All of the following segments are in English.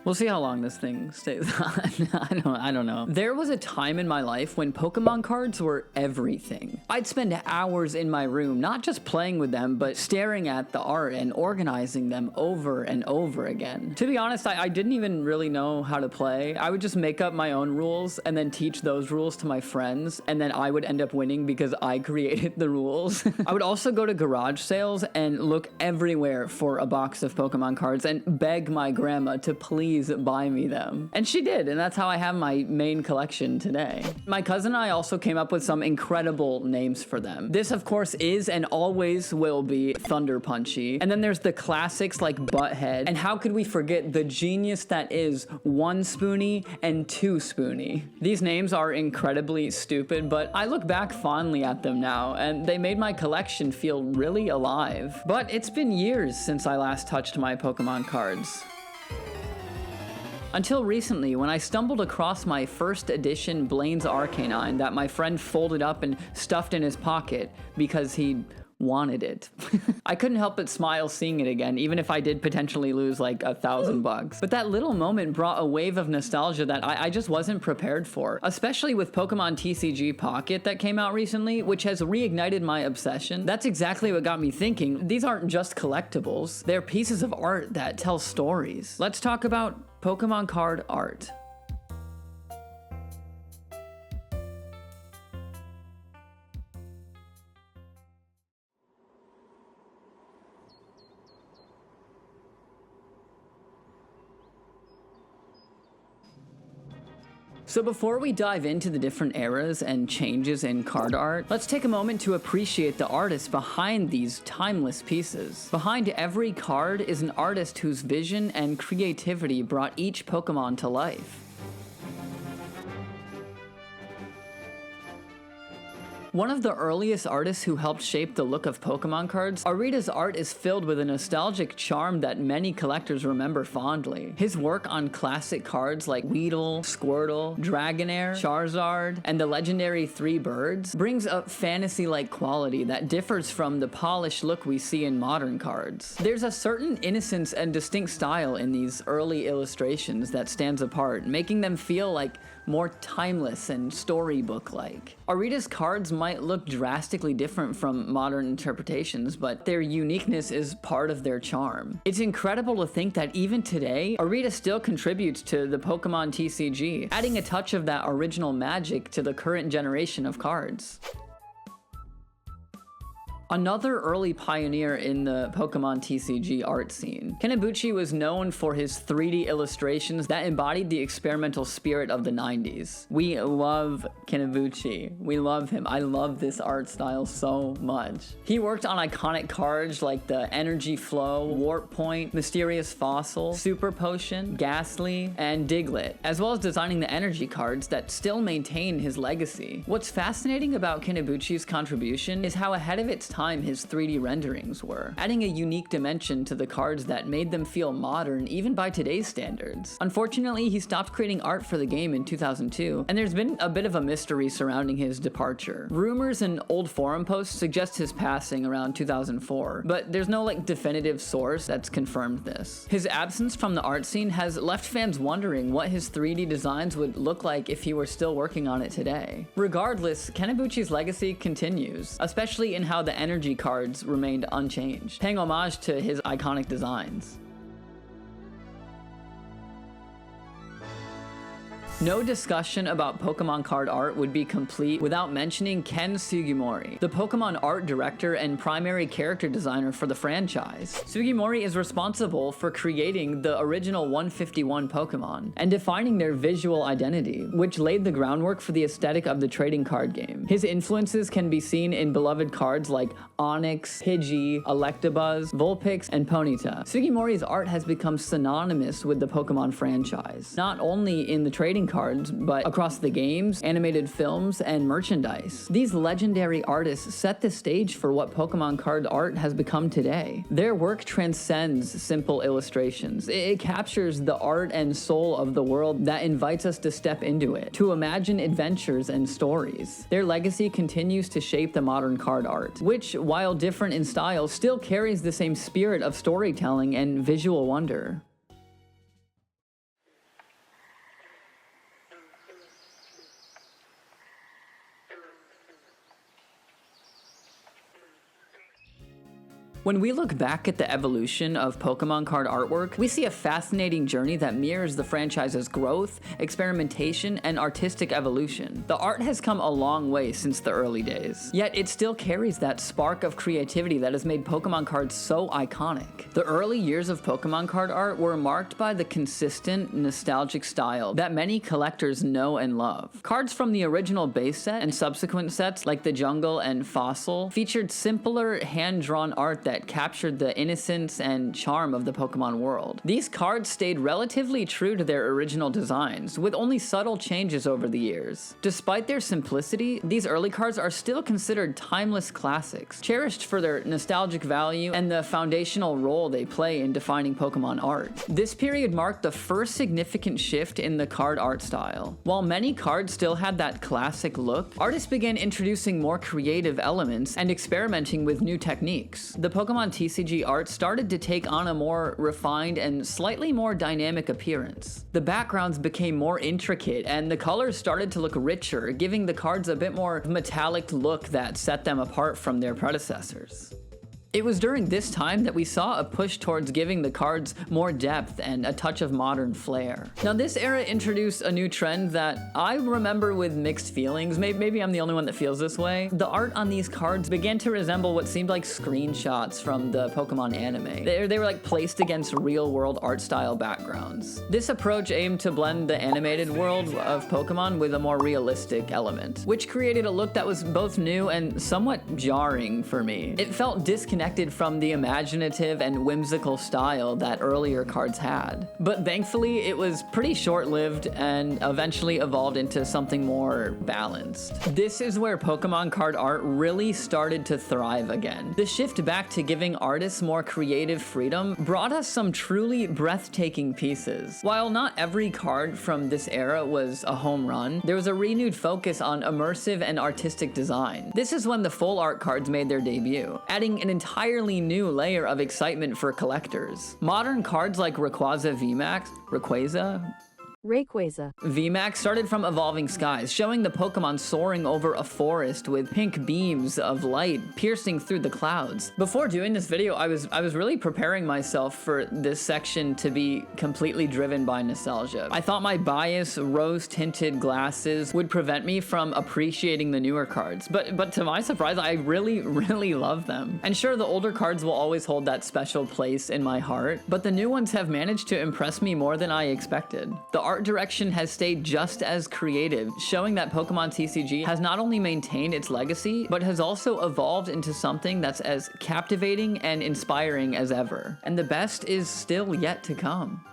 We'll see how long this thing stays on. I don't know. There was a time in my life when Pokemon cards were everything. I'd spend hours in my room, not just playing with them, but staring at the art and organizing them over and over again. To be honest, I didn't even really know how to play. I would just make up my own rules and then teach those rules to my friends, and then I would end up winning because I created the rules. I would also go to garage sales and look everywhere for a box of Pokemon cards and beg my grandma to please buy me them. And she did, and that's how I have my main collection today. My cousin and I also came up with some incredible names for them. This, of course, is and always will be Thunder Punchy. And then there's the classics like Butthead. And how could we forget the genius that is One Spoony and Two Spoony? These names are incredibly stupid, but I look back fondly at them now, and they made my collection feel really alive. But it's been years since I last touched my Pokemon cards. Until recently, when I stumbled across my first edition Blaine's Arcanine that my friend folded up and stuffed in his pocket because he wanted it. I couldn't help but smile seeing it again, even if I did potentially lose like $1,000. But that little moment brought a wave of nostalgia that I just wasn't prepared for, especially with Pokemon TCG Pocket that came out recently, which has reignited my obsession. That's exactly what got me thinking, these aren't just collectibles, they're pieces of art that tell stories. Let's talk about Pokemon card art. So before we dive into the different eras and changes in card art, let's take a moment to appreciate the artists behind these timeless pieces. Behind every card is an artist whose vision and creativity brought each Pokemon to life. One of the earliest artists who helped shape the look of Pokemon cards, Arita's art is filled with a nostalgic charm that many collectors remember fondly. His work on classic cards like Weedle, Squirtle, Dragonair, Charizard, and the legendary Three Birds brings a fantasy-like quality that differs from the polished look we see in modern cards. There's a certain innocence and distinct style in these early illustrations that stands apart, making them feel like more timeless and storybook-like. Arita's cards might look drastically different from modern interpretations, but their uniqueness is part of their charm. It's incredible to think that even today, Arita still contributes to the Pokemon TCG, adding a touch of that original magic to the current generation of cards. Another early pioneer in the Pokemon TCG art scene, Kenibuchi was known for his 3D illustrations that embodied the experimental spirit of the 90s. We love Kenibuchi. We love him. I love this art style so much. He worked on iconic cards like the Energy Flow, Warp Point, Mysterious Fossil, Super Potion, Ghastly, and Diglett, as well as designing the energy cards that still maintain his legacy. What's fascinating about Kenibuchi's contribution is how ahead of its time his 3D renderings were, adding a unique dimension to the cards that made them feel modern even by today's standards. Unfortunately, he stopped creating art for the game in 2002, and there's been a bit of a mystery surrounding his departure. Rumors and old forum posts suggest his passing around 2004, but there's no definitive source that's confirmed this. His absence from the art scene has left fans wondering what his 3D designs would look like if he were still working on it today. Regardless, Kenibuchi's legacy continues, especially in how the energy cards remained unchanged, paying homage to his iconic designs. No discussion about Pokemon card art would be complete without mentioning Ken Sugimori, the Pokemon art director and primary character designer for the franchise. Sugimori is responsible for creating the original 151 Pokemon and defining their visual identity, which laid the groundwork for the aesthetic of the trading card game. His influences can be seen in beloved cards like Onix, Pidgey, Electabuzz, Vulpix, and Ponyta. Sugimori's art has become synonymous with the Pokemon franchise, not only in the trading cards, but across the games, animated films, and merchandise. These legendary artists set the stage for what Pokemon card art has become today. Their work transcends simple illustrations. It captures the art and soul of the world that invites us to step into it, to imagine adventures and stories. Their legacy continues to shape the modern card art, which, while different in style, still carries the same spirit of storytelling and visual wonder. When we look back at the evolution of Pokemon card artwork, we see a fascinating journey that mirrors the franchise's growth, experimentation, and artistic evolution. The art has come a long way since the early days, yet it still carries that spark of creativity that has made Pokemon cards so iconic. The early years of Pokemon card art were marked by the consistent, nostalgic style that many collectors know and love. Cards from the original base set and subsequent sets like the Jungle and Fossil featured simpler, hand-drawn art that captured the innocence and charm of the Pokemon world. These cards stayed relatively true to their original designs, with only subtle changes over the years. Despite their simplicity, these early cards are still considered timeless classics, cherished for their nostalgic value and the foundational role they play in defining Pokemon art. This period marked the first significant shift in the card art style. While many cards still had that classic look, artists began introducing more creative elements and experimenting with new techniques. The Pokemon TCG art started to take on a more refined and slightly more dynamic appearance. The backgrounds became more intricate and the colors started to look richer, giving the cards a bit more metallic look that set them apart from their predecessors. It was during this time that we saw a push towards giving the cards more depth and a touch of modern flair. Now, this era introduced a new trend that I remember with mixed feelings. Maybe I'm the only one that feels this way. The art on these cards began to resemble what seemed like screenshots from the Pokemon anime. They were like placed against real-world art style backgrounds. This approach aimed to blend the animated world of Pokemon with a more realistic element, which created a look that was both new and somewhat jarring for me. It felt disconnected from the imaginative and whimsical style that earlier cards had. But thankfully, it was pretty short-lived and eventually evolved into something more balanced. This is where Pokemon card art really started to thrive again. The shift back to giving artists more creative freedom brought us some truly breathtaking pieces. While not every card from this era was a home run, there was a renewed focus on immersive and artistic design. This is when the full art cards made their debut, adding an entirely new layer of excitement for collectors. Modern cards like Rayquaza VMAX started from evolving skies, showing the Pokemon soaring over a forest with pink beams of light piercing through the clouds. Before doing this video, I was really preparing myself for this section to be completely driven by nostalgia. I thought my biased rose-tinted glasses would prevent me from appreciating the newer cards, but to my surprise, I really love them. And sure, the older cards will always hold that special place in my heart, but the new ones have managed to impress me more than I expected. The art direction has stayed just as creative, showing that Pokemon TCG has not only maintained its legacy, but has also evolved into something that's as captivating and inspiring as ever. And the best is still yet to come.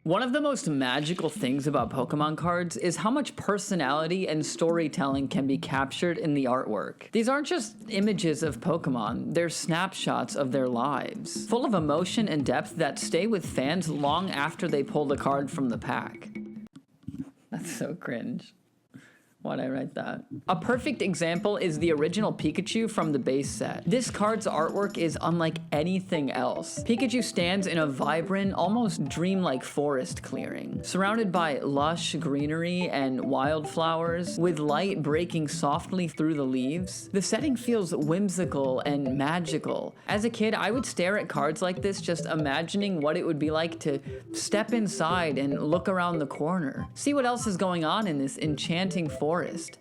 One of the most magical things about Pokemon cards is how much personality and storytelling can be captured in the artwork. These aren't just images of Pokemon, they're snapshots of their lives, full of emotion and depth that stay with fans long after they pull the card from the pack. That's so cringe. Why'd I write that? A perfect example is the original Pikachu from the base set. This card's artwork is unlike anything else. Pikachu stands in a vibrant, almost dreamlike forest clearing, surrounded by lush greenery and wildflowers, with light breaking softly through the leaves. The setting feels whimsical and magical. As a kid, I would stare at cards like this just imagining what it would be like to step inside and look around the corner, see what else is going on in this enchanting forest.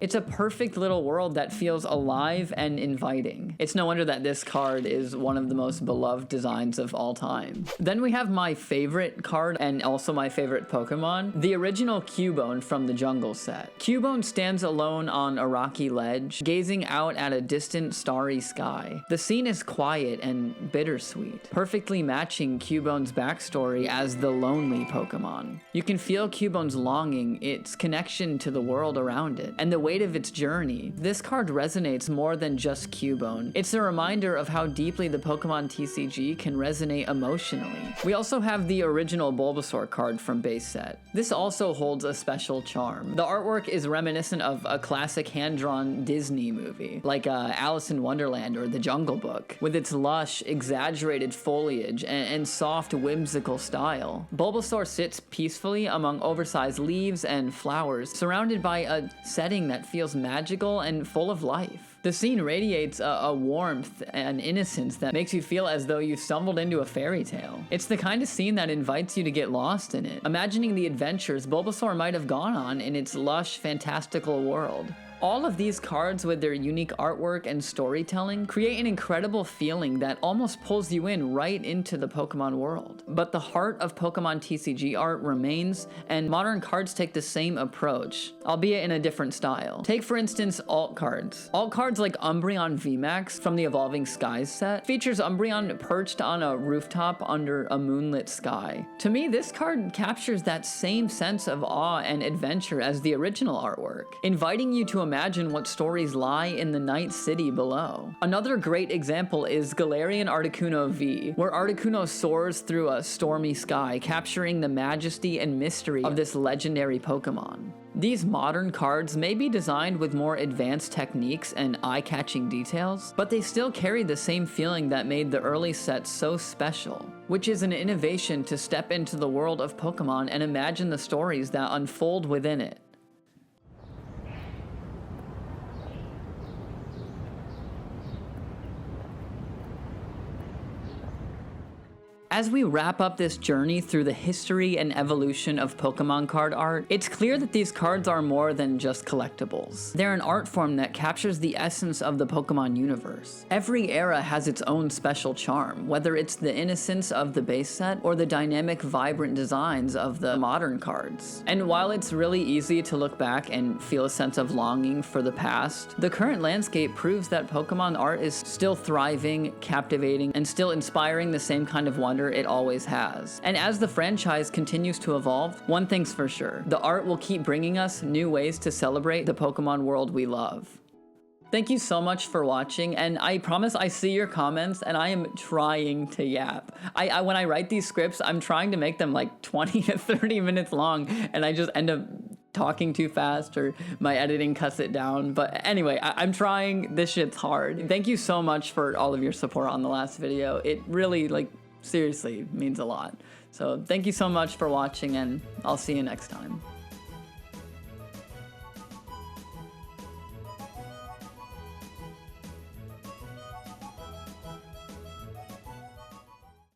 It's a perfect little world that feels alive and inviting. It's no wonder that this card is one of the most beloved designs of all time. Then we have my favorite card and also my favorite Pokemon, the original Cubone from the Jungle set. Cubone stands alone on a rocky ledge, gazing out at a distant starry sky. The scene is quiet and bittersweet, perfectly matching Cubone's backstory as the lonely Pokemon. You can feel Cubone's longing, its connection to the world around behind it, and the weight of its journey, this card resonates more than just Cubone. It's a reminder of how deeply the Pokemon TCG can resonate emotionally. We also have the original Bulbasaur card from base set. This also holds a special charm. The artwork is reminiscent of a classic hand-drawn Disney movie, like Alice in Wonderland or The Jungle Book, with its lush, exaggerated foliage and soft, whimsical style. Bulbasaur sits peacefully among oversized leaves and flowers, surrounded by a setting that feels magical and full of life. The scene radiates a warmth and innocence that makes you feel as though you stumbled into a fairy tale. It's the kind of scene that invites you to get lost in it, imagining the adventures Bulbasaur might have gone on in its lush, fantastical world. All of these cards with their unique artwork and storytelling create an incredible feeling that almost pulls you in right into the Pokemon world. But the heart of Pokemon TCG art remains, and modern cards take the same approach, albeit in a different style. Take for instance alt cards. Alt cards like Umbreon VMAX from the Evolving Skies set features Umbreon perched on a rooftop under a moonlit sky. To me, this card captures that same sense of awe and adventure as the original artwork, inviting you to imagine what stories lie in the night city below. Another great example is Galarian Articuno V, where Articuno soars through a stormy sky, capturing the majesty and mystery of this legendary Pokemon. These modern cards may be designed with more advanced techniques and eye-catching details, but they still carry the same feeling that made the early sets so special, which is an innovation to step into the world of Pokemon and imagine the stories that unfold within it. As we wrap up this journey through the history and evolution of Pokemon card art, it's clear that these cards are more than just collectibles. They're an art form that captures the essence of the Pokemon universe. Every era has its own special charm, whether it's the innocence of the base set or the dynamic, vibrant designs of the modern cards. And while it's really easy to look back and feel a sense of longing for the past, the current landscape proves that Pokemon art is still thriving, captivating, and still inspiring the same kind of wonder it always has. And as the franchise continues to evolve, one thing's for sure: the art will keep bringing us new ways to celebrate the Pokemon world we love. Thank you so much for watching, and I promise I see your comments and I am trying to yap. When I write these scripts, I'm trying to make them like 20 to 30 minutes long, and I just end up talking too fast or my editing cuts it down. But anyway, I'm trying. This shit's hard. Thank you so much for all of your support on the last video. It really, seriously means a lot. So thank you so much for watching, and I'll see you next time.